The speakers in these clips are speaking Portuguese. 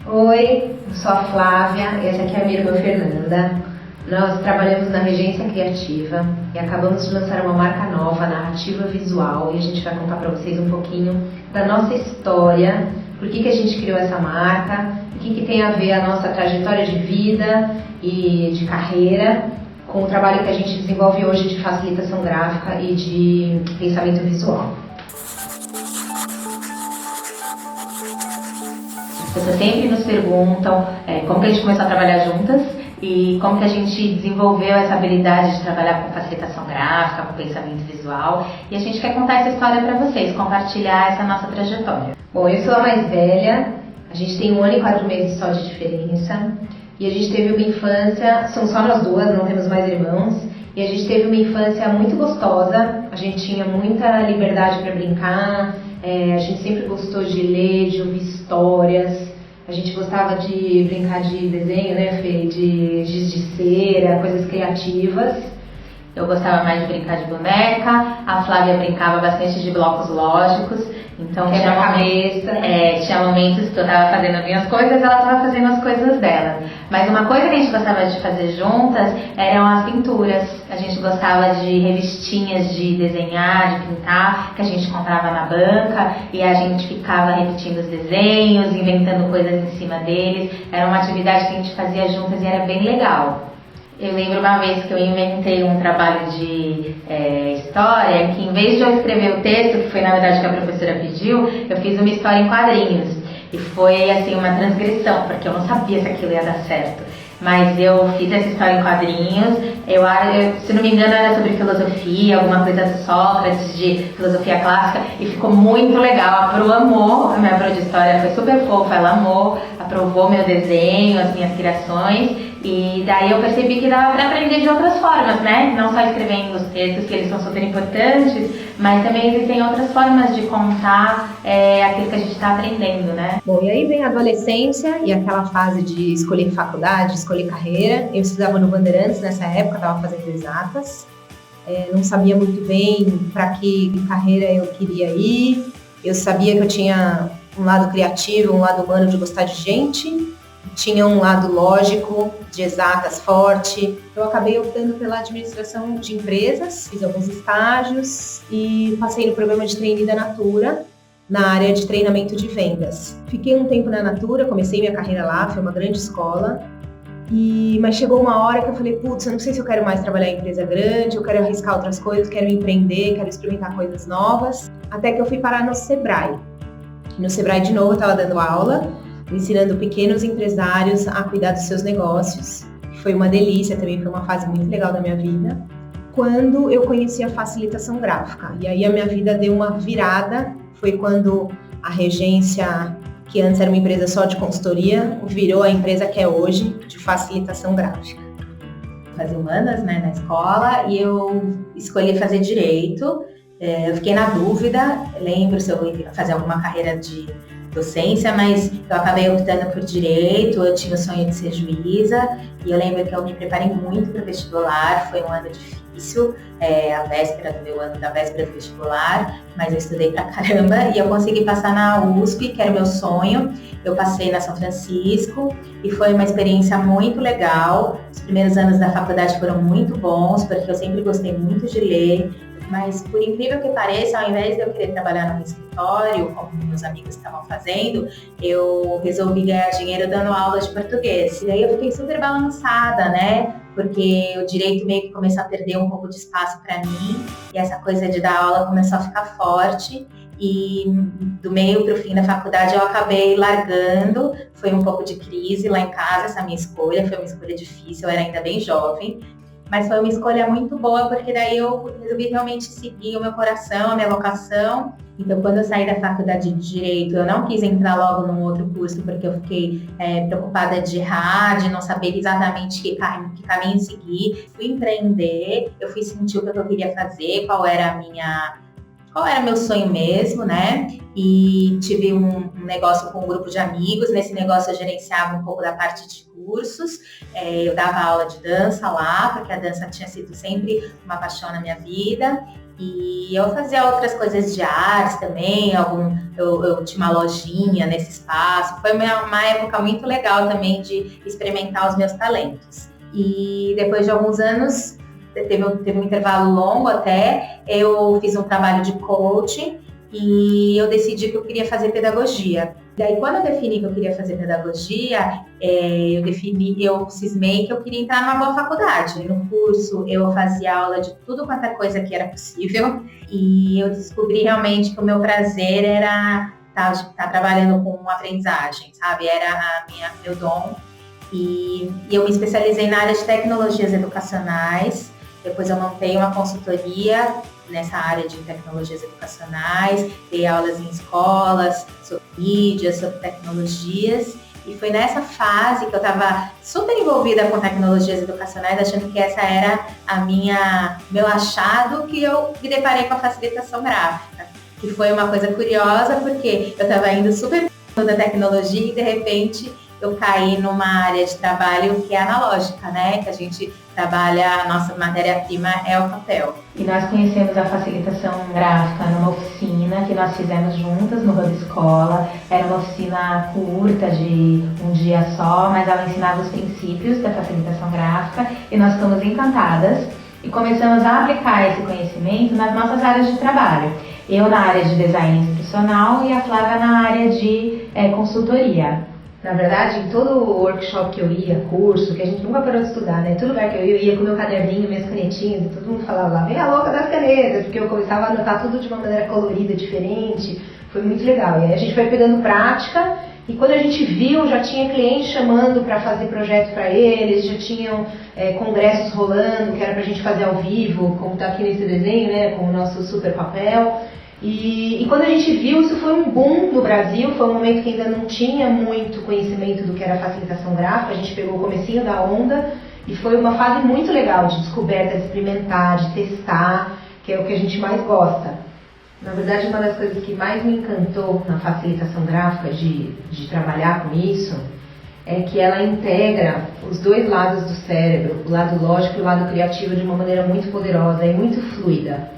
Oi, eu sou a Flávia e essa aqui é a minha irmã Fernanda. Nós trabalhamos na Regência Criativa e acabamos de lançar uma marca nova, Narrativa Visual, e a gente vai contar para vocês um pouquinho da nossa história, por que a gente criou essa marca, o que tem a ver a nossa trajetória de vida e de carreira com o trabalho que a gente desenvolve hoje de facilitação gráfica e de pensamento visual. As pessoas sempre nos perguntam como que a gente começou a trabalhar juntas e como que a gente desenvolveu essa habilidade de trabalhar com facilitação gráfica, com pensamento visual. E a gente quer contar essa história para vocês, compartilhar essa nossa trajetória. Bom, eu sou a mais velha, a gente tem 1 ano e 4 meses só de diferença. E a gente teve uma infância, são só nós duas, não temos mais irmãos. E a gente teve uma infância muito gostosa, a gente tinha muita liberdade para brincar. A gente sempre gostou de ler, de ouvir histórias. A gente gostava de brincar de desenho, né, Fê? De giz de cera, coisas criativas. Eu gostava mais de brincar de boneca. A Flávia brincava bastante de blocos lógicos. Então tinha momentos que eu estava fazendo as minhas coisas, ela estava fazendo as coisas dela. Mas uma coisa que a gente gostava de fazer juntas eram as pinturas. A gente gostava de revistinhas de desenhar, de pintar, que a gente comprava na banca e a gente ficava repetindo os desenhos, inventando coisas em cima deles. Era uma atividade que a gente fazia juntas e era bem legal. Eu lembro uma vez que eu inventei um trabalho de história, que em vez de eu escrever o texto, que foi na verdade que a professora pediu, eu fiz uma história em quadrinhos. E foi assim uma transgressão, porque eu não sabia se aquilo ia dar certo. Mas eu fiz essa história em quadrinhos, se não me engano era sobre filosofia, alguma coisa de Sócrates, de filosofia clássica, e ficou muito legal. A Pro amou, a minha Pro de história foi super fofa, ela amou, aprovou meu desenho, as minhas criações. E daí eu percebi que dava para aprender de outras formas, né? Não só escrevendo os textos, que eles são super importantes, mas também existem outras formas de contar aquilo que a gente está aprendendo, né? Bom, e aí vem a adolescência e aquela fase de escolher faculdade, escolher carreira. Eu estudava no Bandeirantes nessa época, estava fazendo exatas. Não sabia muito bem para que carreira eu queria ir. Eu sabia que eu tinha um lado criativo, um lado humano de gostar de gente. Tinha um lado lógico, de exatas, forte. Eu acabei optando pela administração de empresas, fiz alguns estágios e passei no programa de trainee da Natura, na área de treinamento de vendas. Fiquei um tempo na Natura, comecei minha carreira lá, foi uma grande escola. Mas chegou uma hora que eu falei, putz, eu não sei se eu quero mais trabalhar em empresa grande, eu quero arriscar outras coisas, quero empreender, quero experimentar coisas novas. Até que eu fui parar no Sebrae. No Sebrae, de novo, eu estava dando aula, ensinando pequenos empresários a cuidar dos seus negócios. Foi uma delícia também, foi uma fase muito legal da minha vida. Quando eu conheci a facilitação gráfica, e aí a minha vida deu uma virada, foi quando a Regência, que antes era uma empresa só de consultoria, virou a empresa que é hoje, de facilitação gráfica. Fazer humanas, né, na escola, e eu escolhi fazer direito. Eu fiquei na dúvida, lembro se eu ia fazer alguma carreira de docência, mas eu acabei optando por direito. Eu tinha o sonho de ser juíza e eu lembro que eu me preparei muito para o vestibular. Foi um ano difícil, a véspera do meu ano, da véspera do vestibular, mas eu estudei pra caramba e eu consegui passar na USP, que era o meu sonho. Eu passei na São Francisco e foi uma experiência muito legal. Os primeiros anos da faculdade foram muito bons, porque eu sempre gostei muito de ler. Mas, por incrível que pareça, ao invés de eu querer trabalhar no escritório, como meus amigos estavam fazendo, eu resolvi ganhar dinheiro dando aulas de português. E aí eu fiquei super balançada, né? Porque o direito meio que começou a perder um pouco de espaço para mim. E essa coisa de dar aula começou a ficar forte. E do meio para o fim da faculdade eu acabei largando. Foi um pouco de crise lá em casa, essa minha escolha. Foi uma escolha difícil, eu era ainda bem jovem. Mas foi uma escolha muito boa, porque daí eu resolvi realmente seguir o meu coração, a minha vocação. Então, quando eu saí da faculdade de Direito, eu não quis entrar logo num outro curso, porque eu fiquei preocupada de errar, de não saber exatamente que caminho seguir. Fui empreender, eu fui sentir o que eu queria fazer, qual era meu sonho mesmo, né? E tive um negócio com um grupo de amigos. Nesse negócio eu gerenciava um pouco da parte de cursos. Eu dava aula de dança lá, porque a dança tinha sido sempre uma paixão na minha vida. E eu fazia outras coisas de artes também, eu tinha uma lojinha nesse espaço. Foi uma época muito legal também de experimentar os meus talentos. E depois de alguns anos, teve um intervalo longo até, eu fiz um trabalho de coaching e eu decidi que eu queria fazer pedagogia. Daí, quando eu defini que eu queria fazer pedagogia, eu cismei que eu queria entrar numa boa faculdade. No curso, eu fazia aula de tudo quanto é coisa que era possível e eu descobri realmente que o meu prazer era estar trabalhando com aprendizagem, sabe? Era meu dom. E eu me especializei na área de tecnologias educacionais. Depois eu montei uma consultoria nessa área de tecnologias educacionais, dei aulas em escolas sobre mídias, sobre tecnologias. E foi nessa fase que eu estava super envolvida com tecnologias educacionais, achando que essa era meu achado, que eu me deparei com a facilitação gráfica. Que foi uma coisa curiosa, porque eu estava indo super da tecnologia e de repente eu caí numa área de trabalho que é analógica, né? Que a gente trabalha, a nossa matéria-prima é o papel. E nós conhecemos a facilitação gráfica numa oficina que nós fizemos juntas no Hub Escola. Era uma oficina curta, de um dia só, mas ela ensinava os princípios da facilitação gráfica e nós ficamos encantadas e começamos a aplicar esse conhecimento nas nossas áreas de trabalho. Eu na área de design instrucional e a Flávia na área de consultoria. Na verdade, em todo workshop que eu ia, curso, que a gente nunca parou de estudar, né? Todo lugar que eu ia com meu caderninho, minhas canetinhas, e todo mundo falava lá, vem a louca das canetas, porque eu começava a anotar tudo de uma maneira colorida, diferente. Foi muito legal. E aí a gente foi pegando prática, e quando a gente viu, já tinha cliente chamando para fazer projeto para eles, já tinham congressos rolando, que era pra gente fazer ao vivo, como tá aqui nesse desenho, né? Com o nosso super papel. E quando a gente viu, isso foi um boom no Brasil, foi um momento que ainda não tinha muito conhecimento do que era facilitação gráfica, a gente pegou o comecinho da onda e foi uma fase muito legal de descoberta, de experimentar, de testar, que é o que a gente mais gosta. Na verdade, uma das coisas que mais me encantou na facilitação gráfica, de trabalhar com isso, é que ela integra os dois lados do cérebro, o lado lógico e o lado criativo, de uma maneira muito poderosa e muito fluida.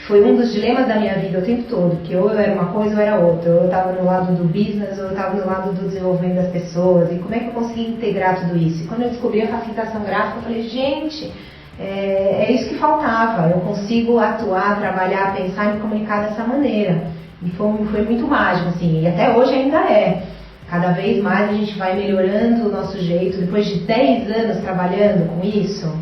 Foi um dos dilemas da minha vida o tempo todo, que ou eu era uma coisa ou era outra, ou eu estava no lado do business ou eu estava no lado do desenvolvimento das pessoas, e como é que eu conseguia integrar tudo isso? E quando eu descobri a facilitação gráfica, eu falei, gente, é isso que faltava, eu consigo atuar, trabalhar, pensar e me comunicar dessa maneira. E foi muito mágico, assim, e até hoje ainda é. Cada vez mais a gente vai melhorando o nosso jeito, depois de 10 anos trabalhando com isso.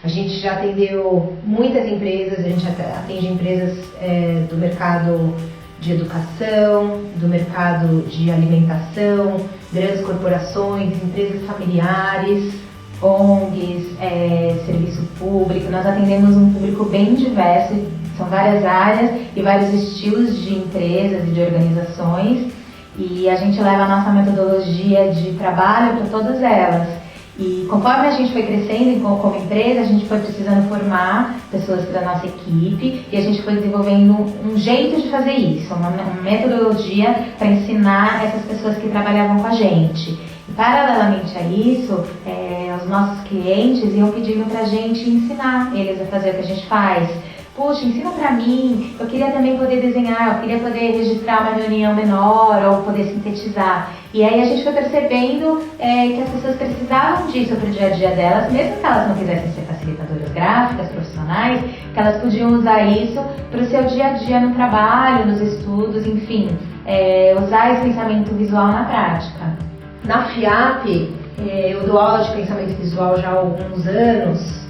A gente já atendeu muitas empresas, a gente atende empresas do mercado de educação, do mercado de alimentação, grandes corporações, empresas familiares, ONGs, serviço público. Nós atendemos um público bem diverso, são várias áreas e vários estilos de empresas e de organizações, e a gente leva a nossa metodologia de trabalho para todas elas. E conforme a gente foi crescendo como empresa, a gente foi precisando formar pessoas para a nossa equipe e a gente foi desenvolvendo um jeito de fazer isso, uma metodologia para ensinar essas pessoas que trabalhavam com a gente. E paralelamente a isso, os nossos clientes iam pedindo para a gente ensinar eles a fazer o que a gente faz. Puxa, ensina pra mim, eu queria também poder desenhar, eu queria poder registrar uma reunião menor ou poder sintetizar. E aí a gente foi percebendo que as pessoas precisavam disso pro dia a dia delas, mesmo que elas não quisessem ser facilitadoras gráficas, profissionais, que elas podiam usar isso pro seu dia a dia no trabalho, nos estudos, enfim, usar esse pensamento visual na prática. Na FIAP, eu dou aula de pensamento visual já há alguns anos,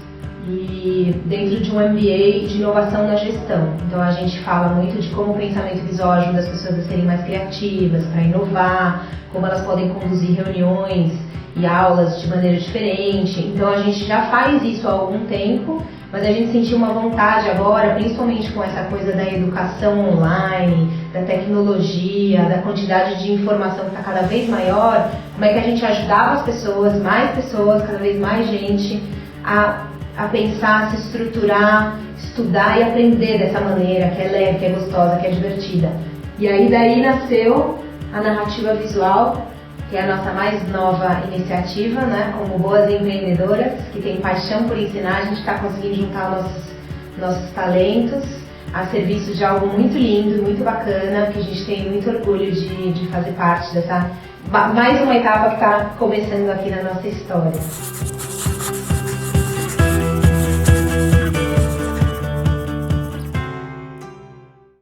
e dentro de um MBA de inovação na gestão. Então a gente fala muito de como o pensamento visual ajuda as pessoas a serem mais criativas, para inovar, como elas podem conduzir reuniões e aulas de maneira diferente. Então a gente já faz isso há algum tempo, mas a gente sentiu uma vontade agora, principalmente com essa coisa da educação online, da tecnologia, da quantidade de informação que está cada vez maior, como é que a gente ajudava as pessoas, cada vez mais gente, a pensar, se estruturar, estudar e aprender dessa maneira, que é leve, que é gostosa, que é divertida. E aí daí nasceu a narrativa visual, que é a nossa mais nova iniciativa, né? Como boas empreendedoras que têm paixão por ensinar, a gente está conseguindo juntar nossos talentos a serviço de algo muito lindo, muito bacana, que a gente tem muito orgulho de fazer parte dessa mais uma etapa que está começando aqui na nossa história.